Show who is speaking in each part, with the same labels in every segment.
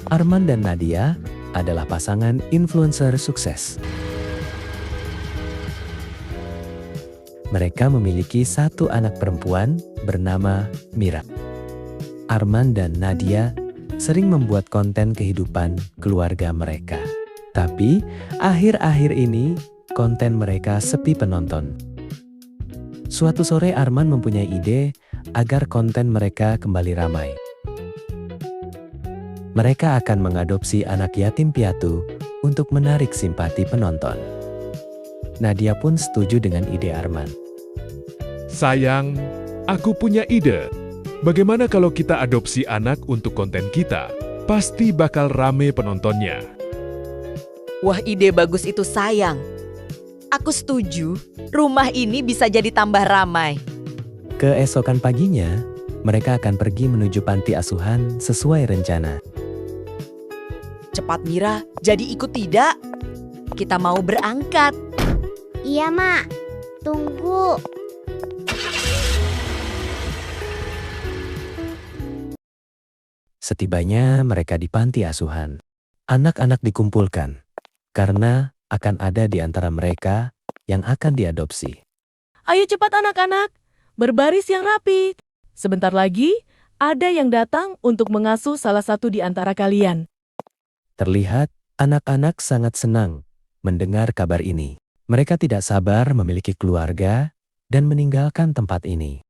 Speaker 1: Arman dan Nadia adalah pasangan influencer sukses. Mereka memiliki satu anak perempuan bernama Mira. Arman dan Nadia sering membuat konten kehidupan keluarga mereka. Tapi akhir-akhir ini konten mereka sepi penonton. Suatu sore Arman mempunyai ide agar konten mereka kembali ramai. Mereka akan mengadopsi anak yatim piatu untuk menarik simpati penonton. Nadia pun setuju dengan ide Arman.
Speaker 2: Sayang, aku punya ide. Bagaimana kalau kita adopsi anak untuk konten kita? Pasti bakal rame penontonnya.
Speaker 3: Wah, ide bagus itu sayang. Aku setuju, rumah ini bisa jadi tambah ramai.
Speaker 1: Keesokan paginya, mereka akan pergi menuju panti asuhan sesuai rencana.
Speaker 3: Cepat Mira, jadi ikut tidak? Kita mau berangkat.
Speaker 4: Iya, Mak. Tunggu.
Speaker 1: Setibanya mereka di panti asuhan, anak-anak dikumpulkan karena akan ada di antara mereka yang akan diadopsi.
Speaker 5: Ayo cepat anak-anak, berbaris yang rapi. Sebentar lagi, ada yang datang untuk mengasuh salah satu di antara kalian.
Speaker 1: Terlihat anak-anak sangat senang mendengar kabar ini. Mereka tidak sabar memiliki keluarga dan meninggalkan tempat ini.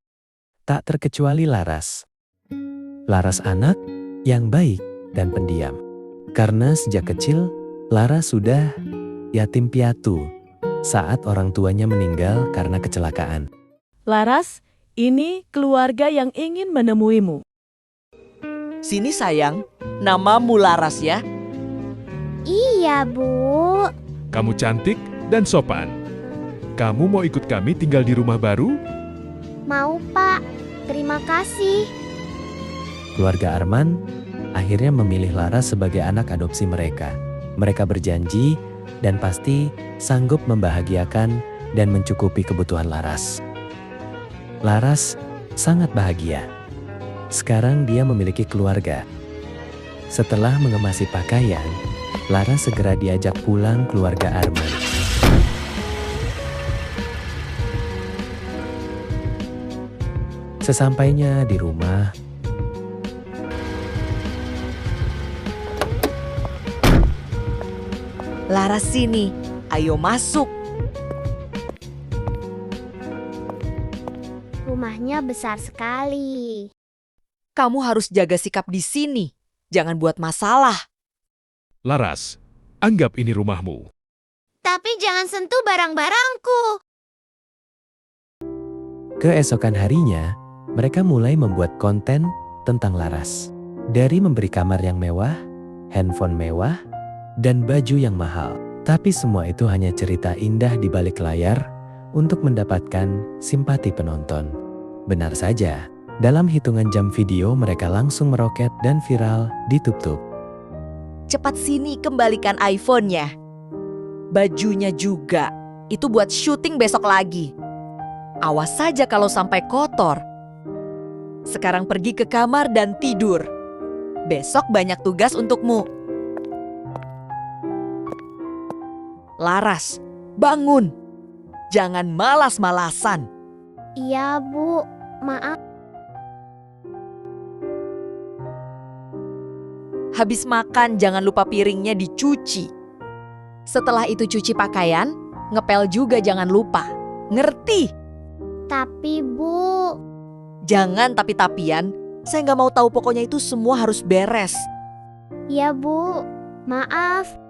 Speaker 1: Tak terkecuali Laras. Laras anak yang baik dan pendiam. Karena sejak kecil, Laras sudah yatim piatu saat orang tuanya meninggal karena kecelakaan.
Speaker 5: Laras, ini keluarga yang ingin menemuimu.
Speaker 3: Sini sayang, namamu Laras ya.
Speaker 4: Iya, Bu.
Speaker 2: Kamu cantik dan sopan. Kamu mau ikut kami tinggal di rumah baru?
Speaker 4: Mau, Pak. Terima kasih.
Speaker 1: Keluarga Arman akhirnya memilih Laras sebagai anak adopsi mereka. Mereka berjanji dan pasti sanggup membahagiakan dan mencukupi kebutuhan Laras. Laras sangat bahagia. Sekarang dia memiliki keluarga. Setelah mengemasi pakaian, Laras segera diajak pulang keluarga Arman. Sesampainya di rumah,
Speaker 3: Laras sini, ayo masuk.
Speaker 4: Rumahnya besar sekali.
Speaker 3: Kamu harus jaga sikap di sini. Jangan buat masalah.
Speaker 2: Laras, anggap ini rumahmu.
Speaker 4: Tapi jangan sentuh barang-barangku.
Speaker 1: keesokan harinya, mereka mulai membuat konten tentang Laras. Dari memberi kamar yang mewah, handphone mewah, dan baju yang mahal. Tapi semua itu hanya cerita indah di balik layar untuk mendapatkan simpati penonton. Benar saja, dalam hitungan jam video mereka langsung meroket dan viral di TikTok.
Speaker 3: Cepat sini kembalikan iPhone-nya. Bajunya juga. Itu buat syuting besok lagi. Awas saja kalau sampai kotor. Sekarang pergi ke kamar dan tidur. Besok banyak tugas untukmu. Laras, bangun. Jangan malas-malasan.
Speaker 4: Iya, Bu. Maaf.
Speaker 3: Habis makan jangan lupa piringnya dicuci. Setelah itu cuci pakaian, ngepel juga jangan lupa. Ngerti?
Speaker 4: Tapi, Bu.
Speaker 3: Jangan tapi-tapian. Saya nggak mau tahu, pokoknya itu semua harus beres.
Speaker 4: Iya, Bu. Maaf.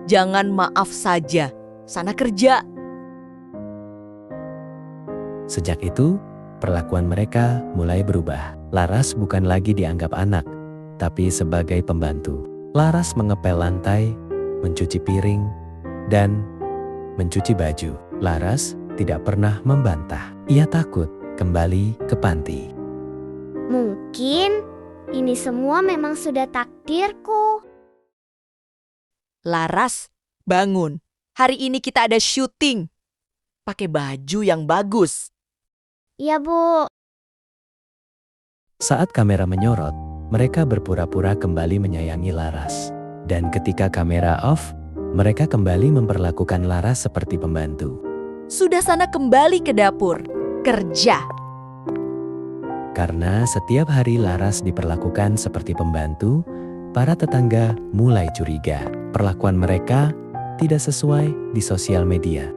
Speaker 3: Jangan maaf saja. Sana kerja.
Speaker 1: Sejak itu, perlakuan mereka mulai berubah. Laras bukan lagi dianggap anak, tapi sebagai pembantu. Laras mengepel lantai, mencuci piring, dan mencuci baju. Laras tidak pernah membantah. Ia takut kembali ke panti.
Speaker 4: Mungkin ini semua memang sudah takdirku.
Speaker 3: Laras, bangun. Hari ini kita ada syuting. Pakai baju yang bagus.
Speaker 4: Iya, Bu.
Speaker 1: Saat kamera menyorot, mereka berpura-pura kembali menyayangi Laras. Dan ketika kamera off, mereka kembali memperlakukan Laras seperti pembantu.
Speaker 3: Sudah sana kembali ke dapur. Kerja.
Speaker 1: Karena setiap hari Laras diperlakukan seperti pembantu, para tetangga mulai curiga. Perlakuan mereka tidak sesuai di sosial media.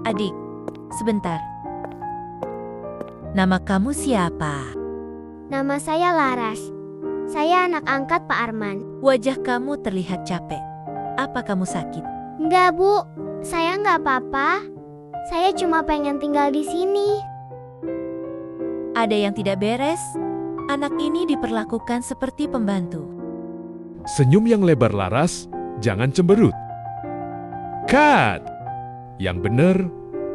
Speaker 6: Adik, sebentar. Nama kamu siapa?
Speaker 4: Nama saya Laras. Saya anak angkat Pak Arman.
Speaker 6: Wajah kamu terlihat capek. Apa kamu sakit?
Speaker 4: Enggak, Bu. Saya enggak apa-apa. Saya cuma pengen tinggal di sini.
Speaker 6: Ada yang tidak beres? Anak ini diperlakukan seperti pembantu.
Speaker 2: Senyum yang lebar Laras, jangan cemberut. Cut! Yang bener,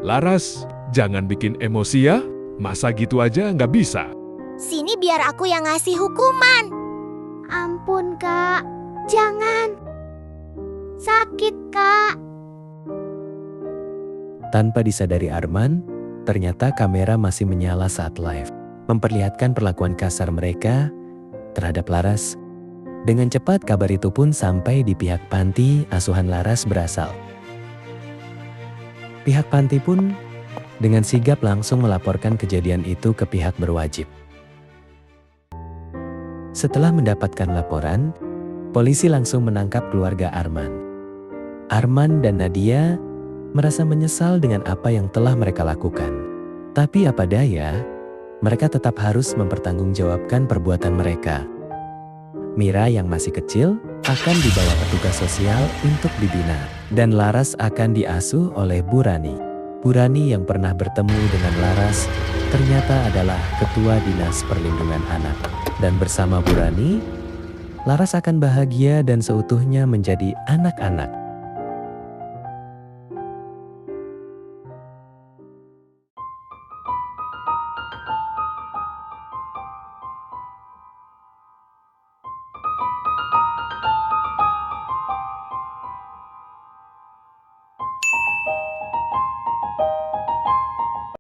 Speaker 2: Laras, jangan bikin emosi ya. Masa gitu aja nggak bisa.
Speaker 4: Sini biar aku yang ngasih hukuman. Ampun, Kak. Jangan. Sakit, Kak.
Speaker 1: Tanpa disadari Arman, ternyata kamera masih menyala saat live, memperlihatkan perlakuan kasar mereka terhadap Laras. Dengan cepat kabar itu pun sampai di pihak panti asuhan Laras berasal. Pihak panti pun dengan sigap langsung melaporkan kejadian itu ke pihak berwajib. Setelah mendapatkan laporan, polisi langsung menangkap keluarga Arman. Arman dan Nadia merasa menyesal dengan apa yang telah mereka lakukan. Tapi apa daya, mereka tetap harus mempertanggungjawabkan perbuatan mereka. Mira yang masih kecil akan dibawa petugas sosial untuk dibina. Dan Laras akan diasuh oleh Bu Rani. Bu Rani yang pernah bertemu dengan Laras ternyata adalah Ketua Dinas Perlindungan Anak. Dan bersama Bu Rani, Laras akan bahagia dan seutuhnya menjadi anak-anak.